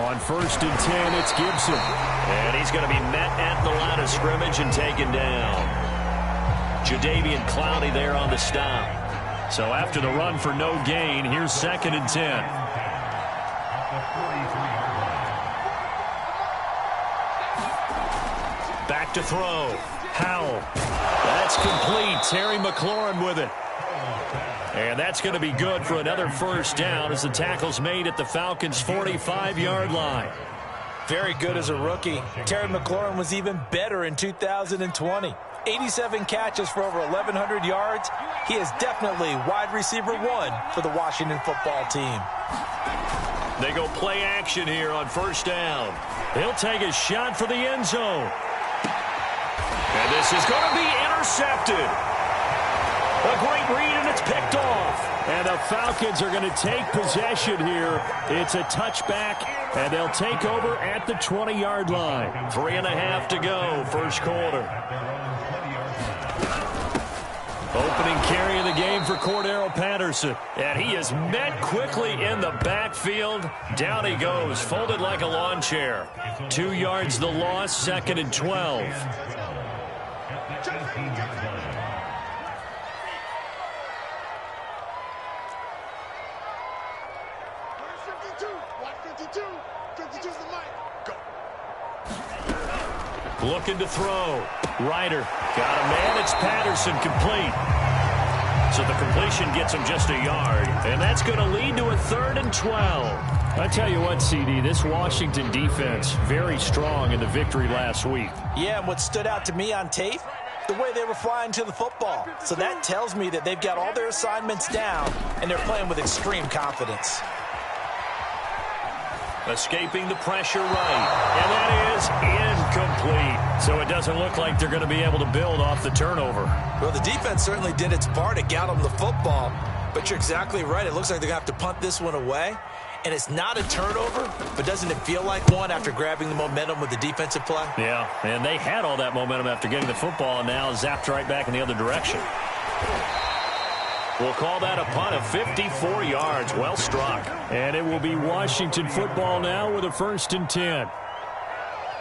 On 1st and 10, it's Gibson. And he's going to be met at the line of scrimmage and taken down. Jadeveon Clowney there on the stop. So after the run for no gain, here's 2nd and 10. Back to throw. Howell. That's complete. Terry McLaurin with it. And that's going to be good for another 1st down as the tackle's made at the Falcons' 45-yard line. Very good as a rookie. Terry McLaurin was even better in 2020. 87 catches for over 1,100 yards. He is definitely wide receiver 1 for the Washington football team. They go play action here on 1st down. He'll take a shot for the end zone. And this is going to be intercepted. A great read, and it's picked off. And the Falcons are going to take possession here. It's a touchback, and they'll take over at the 20-yard line. 3.5 to go, 1st quarter. Opening carry of the game for Cordero Patterson. And he is met quickly in the backfield. Down he goes, folded like a lawn chair. 2 yards the loss, 2nd and 12. Looking to throw. Ryder got a man. It's Patterson, complete. So the completion gets him just a yard. And that's going to lead to a 3rd and 12. I tell you what, CD, this Washington defense, very strong in the victory last week. Yeah, and what stood out to me on tape, the way they were flying to the football. So that tells me that they've got all their assignments down, and they're playing with extreme confidence. Escaping the pressure right. And that is incomplete. So it doesn't look like they're going to be able to build off the turnover. Well, the defense certainly did its part to get them the football. But you're exactly right. It looks like they're going to have to punt this one away. And it's not a turnover, but doesn't it feel like one after grabbing the momentum with the defensive play? Yeah, and they had all that momentum after getting the football, and now zapped right back in the other direction. We'll call that a punt of 54 yards. Well struck. And it will be Washington football now with a 1st and 10.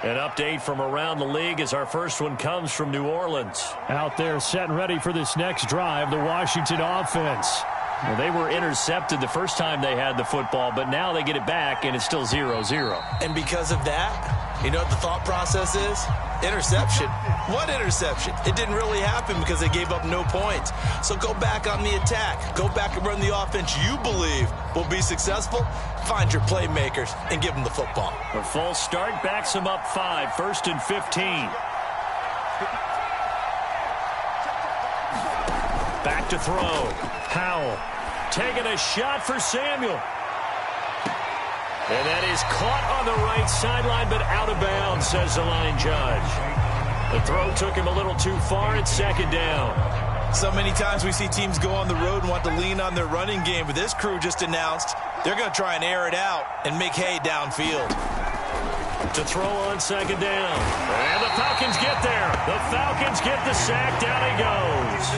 An update from around the league as our first one comes from New Orleans. Out there set and ready for this next drive, the Washington offense. Well, they were intercepted the first time they had the football, but now they get it back, and it's still 0-0. And because of that, you know what the thought process is? Interception. What interception? It didn't really happen because they gave up no points. So go back on the attack. Go back and run the offense you believe will be successful. Find your playmakers and give them the football. A false start backs them up 5, 1st and 15. Back to throw. Howell taking a shot for Samuel. And that is caught on the right sideline, but out of bounds, says the line judge. The throw took him a little too far. It's 2nd down. So many times we see teams go on the road and want to lean on their running game, but this crew just announced they're going to try and air it out and make hay downfield. To throw on 2nd down. And the Falcons get there. The Falcons get the sack. Down he goes.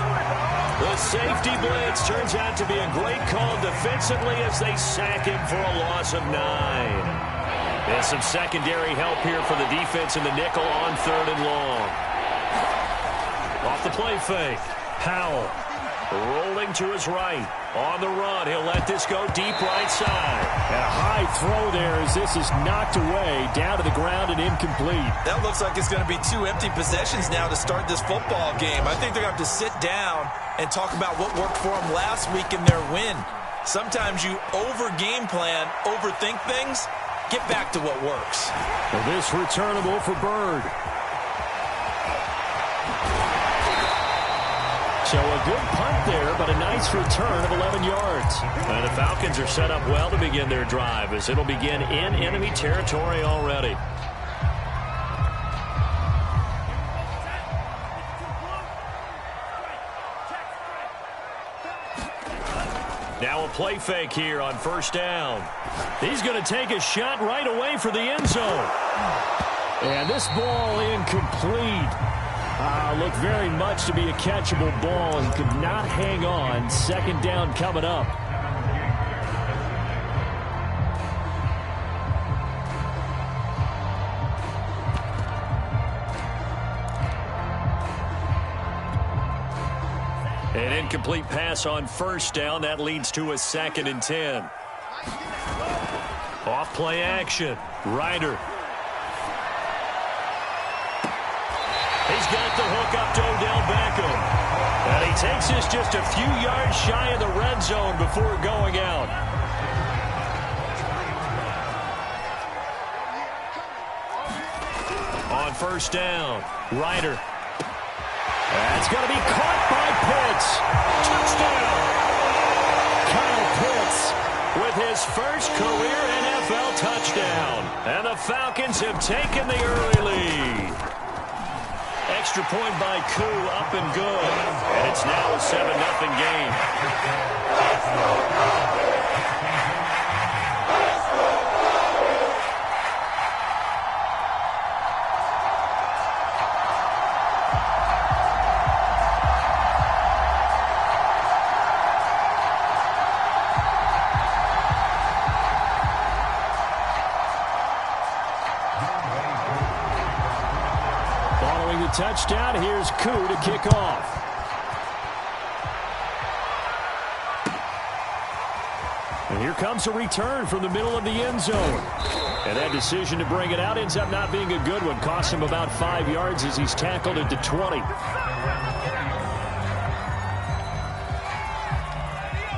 The safety blitz turns out to be a great call defensively as they sack him for a loss of 9. And some secondary help here for the defense in the nickel on 3rd and long. Off the play fake. Howell rolling to his right. On the run, he'll let this go deep right side. And a high throw there as this is knocked away, down to the ground and incomplete. That looks like it's going to be 2 empty possessions now to start this football game. I think they're going to have to sit down and talk about what worked for them last week in their win. Sometimes you over-game plan, overthink things. Get back to what works. Well, this returnable for Bird. So a good punt there, but a nice return of 11 yards. And the Falcons are set up well to begin their drive as it'll begin in enemy territory already. Now a play fake here on 1st down. He's going to take a shot right away for the end zone. And this ball incomplete. Looked very much to be a catchable ball and could not hang on. 2nd down coming up. An incomplete pass on first down. That leads to a 2nd and 10. Off play action. Ryder. He's got the hook up to Odell Beckham. And he takes this just a few yards shy of the red zone before going out. On first down, Ryder. That's going to be caught by Pitts. Touchdown! Kyle Pitts with his first career NFL touchdown. And the Falcons have taken the early lead. Extra point by Koo, up and good. And it's now a 7-0 game. Touchdown. Here's Koo to kick off. And here comes a return from the middle of the end zone. And that decision to bring it out ends up not being a good one. Cost him about 5 yards as he's tackled at the 20.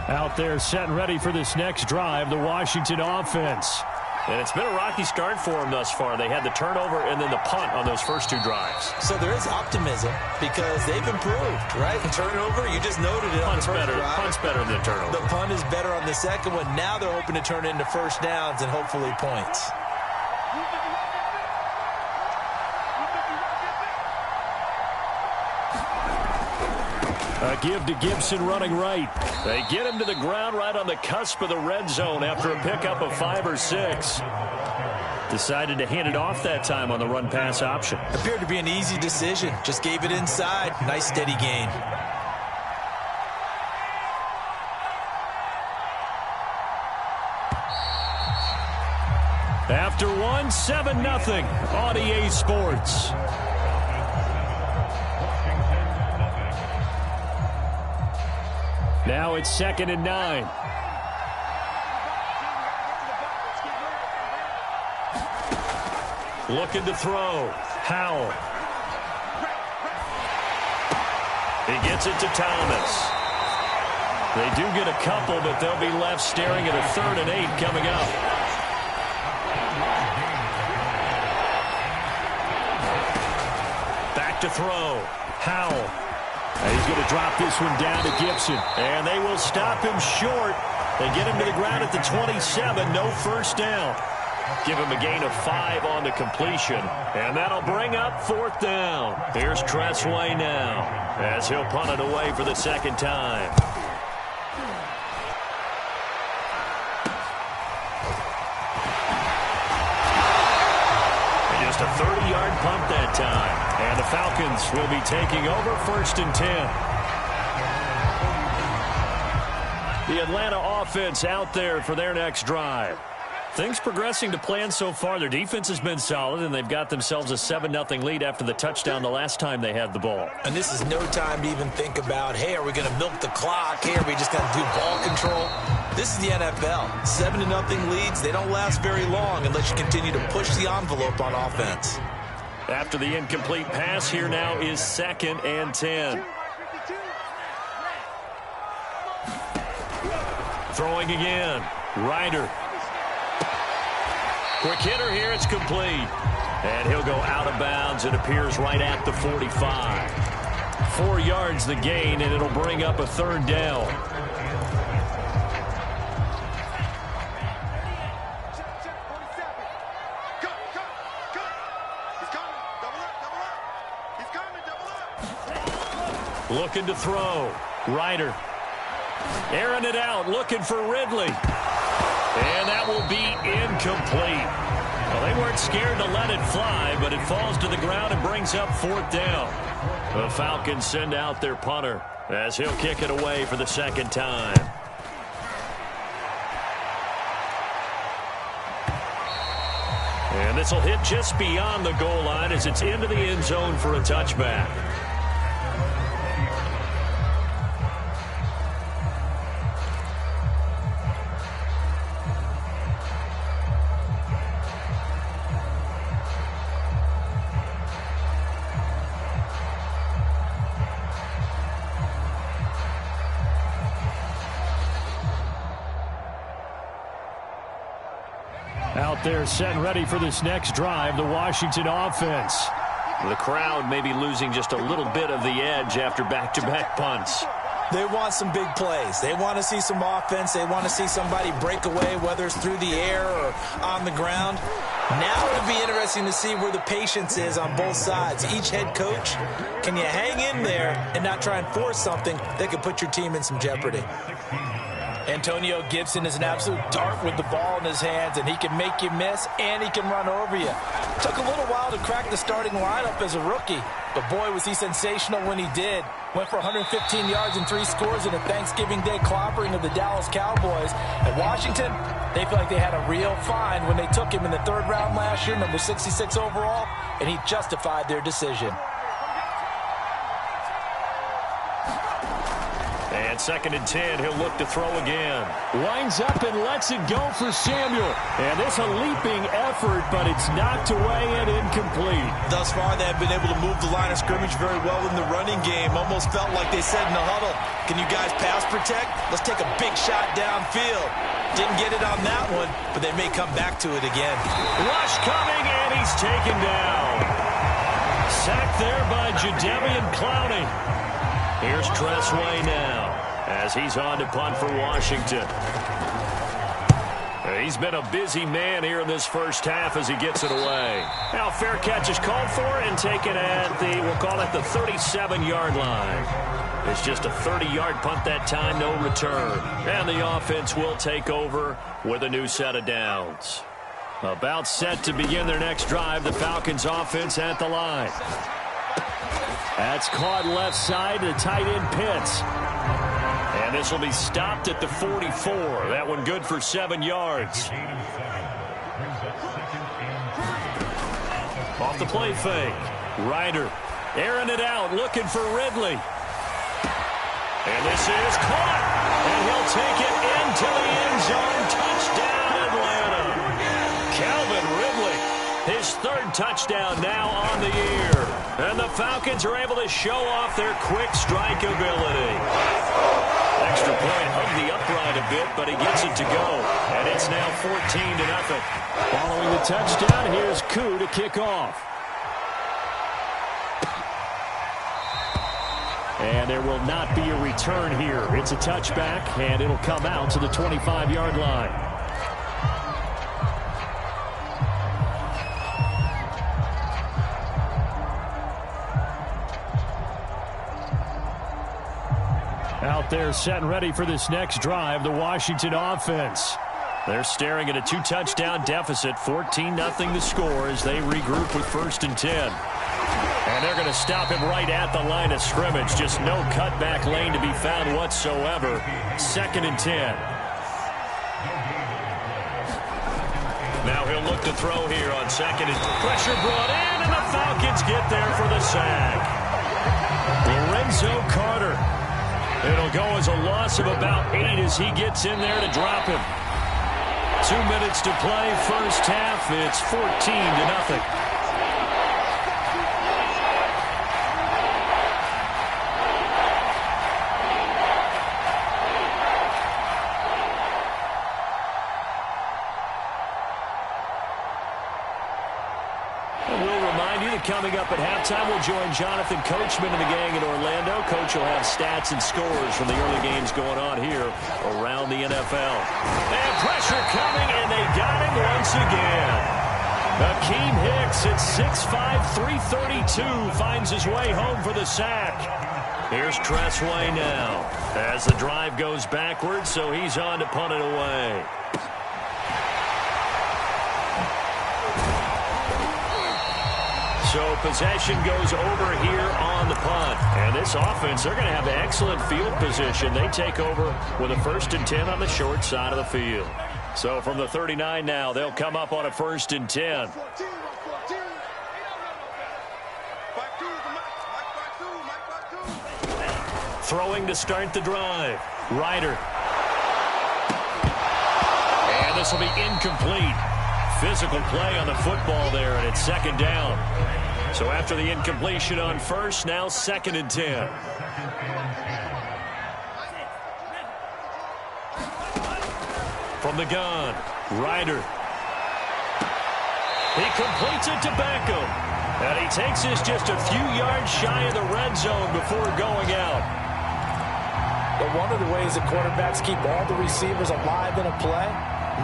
Out there set and ready for this next drive, the Washington offense. And it's been a rocky start for them thus far. They had the turnover and then the punt on those first 2 drives. So there is optimism because they've improved, right? The turnover, you just noted it. Punt's better. Punt's better than the turnover. The punt is better on the second one. Now they're hoping to turn into first downs and hopefully points. A give to Gibson running right. They get him to the ground right on the cusp of the red zone after a pickup of 5 or 6. Decided to hand it off that time on the run-pass option. Appeared to be an easy decision. Just gave it inside. Nice steady gain. After one, 7-0 on EA Sports. Now it's 2nd and 9. Looking to throw. Howell. He gets it to Thomas. They do get a couple, but they'll be left staring at a 3rd and 8 coming up. Back to throw. Howell. And he's going to drop this one down to Gibson. And they will stop him short. They get him to the ground at the 27. No first down. Give him a gain of 5 on the completion. And that'll bring up 4th down. Here's Tressway now as he'll punt it away for the 2nd time. And just a 30-yard punt that time. And the Falcons will be taking over 1st and 10. The Atlanta offense out there for their next drive. Things progressing to plan so far. Their defense has been solid, and they've got themselves a 7-0 lead after the touchdown the last time they had the ball. And this is no time to even think about, hey, are we going to milk the clock? Hey, are we just going to do ball control? This is the NFL. 7-0 leads, they don't last very long unless you continue to push the envelope on offense. After the incomplete pass, here now is 2nd and 10. Throwing again. Ryder. Quick hitter here. It's complete. And he'll go out of bounds. It appears right at the 45. 4 yards the gain, and it'll bring up a 3rd down. Looking to throw. Ryder. Airing it out, looking for Ridley. And that will be incomplete. Well, they weren't scared to let it fly, but it falls to the ground and brings up 4th down. The Falcons send out their punter as he'll kick it away for the 2nd time. And this will hit just beyond the goal line as it's into the end zone for a touchback. Out there set and ready for this next drive, the Washington offense. The crowd may be losing just a little bit of the edge after back-to-back punts. They want some big plays. They want to see some offense. They want to see somebody break away, whether it's through the air or on the ground. Now it'll be interesting to see where the patience is on both sides. Each head coach, can you hang in there and not try and force something that could put your team in some jeopardy? Antonio Gibson is an absolute dart with the ball in his hands, and he can make you miss, and he can run over you. Took a little while to crack the starting lineup as a rookie, but boy, was he sensational when he did. Went for 115 yards and 3 scores in a Thanksgiving Day clobbering of the Dallas Cowboys. At Washington, they feel like they had a real find when they took him in the 3rd round last year, number 66 overall, and he justified their decision. And 2nd and 10, he'll look to throw again. Winds up and lets it go for Samuel. And this a leaping effort, but it's knocked away and incomplete. Thus far, they have been able to move the line of scrimmage very well in the running game. Almost felt like they said in the huddle, can you guys pass protect? Let's take a big shot downfield. Didn't get it on that one, but they may come back to it again. Rush coming, and he's taken down. Sacked there by Jadeveon Clowney. Here's Tressway now as he's on to punt for Washington. He's been a busy man here in this first half as he gets it away. Now fair catch is called for and taken at the, we'll call it the 37-yard line. It's just a 30-yard punt that time, no return. And the offense will take over with a new set of downs. About set to begin their next drive, the Falcons offense at the line. That's caught left side to tight end Pitts. And this will be stopped at the 44. That one good for 7 yards. Off the play fake. Ryder airing it out, looking for Ridley. And this is caught. And he'll take it into the end zone. Touchdown, Atlanta. Calvin Ridley, his 3rd touchdown now on the year. And the Falcons are able to show off their quick strike ability. Extra point hugged the upright a bit, but he gets it to go. And it's now 14-0. Following the touchdown, here's Koo to kick off. And there will not be a return here. It's a touchback, and it'll come out to the 25-yard line. Out there set and ready for this next drive, the Washington offense. They're staring at a 2-touchdown deficit, 14-0 the score as they regroup with 1st and 10. And they're going to stop him right at the line of scrimmage. Just no cutback lane to be found whatsoever. 2nd and 10. Now he'll look to throw here on 2nd and pressure brought in, and the Falcons get there for the sack. Lorenzo Carter. It'll go as a loss of about 8 as he gets in there to drop him. 2 minutes to play, first half. It's 14-0. Coming up at halftime, we'll join Jonathan Coachman and the gang in Orlando. Coach will have stats and scores from the early games going on here around the NFL. And pressure coming, and they got him once again. Akeem Hicks at 6'5", 332 finds his way home for the sack. Here's Tressway now as the drive goes backwards, so he's on to punt it away. So possession goes over here on the punt. And this offense, they're going to have excellent field position. They take over with a 1st and 10 on the short side of the field. So from the 39 now, they'll come up on a 1st and 10. Throwing to start the drive. Ryder. And this will be incomplete. Physical play on the football there, and it's 2nd down. So after the incompletion on 1st, now 2nd and 10. From the gun, Ryder. He completes it to Beckham. And he takes this just a few yards shy of the red zone before going out. But one of the ways that quarterbacks keep all the receivers alive in a play,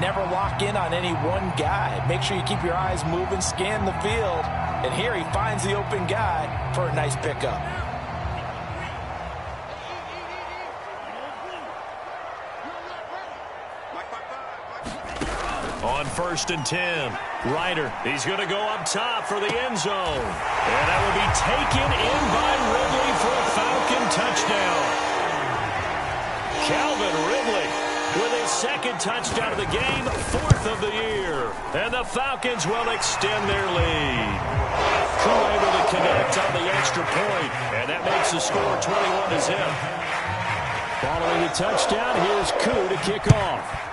never lock in on any one guy. Make sure you keep your eyes moving, scan the field. And here he finds the open guy for a nice pickup. On 1st and 10, Ryder, he's going to go up top for the end zone. And that will be taken in by Ridley for a Falcon touchdown. Calvin Ridley with his second touchdown of the game, 4th of the year. And the Falcons will extend their lead. Koo able to connect on the extra point, and that makes the score 21-0. Following the touchdown, here's Koo to kick off.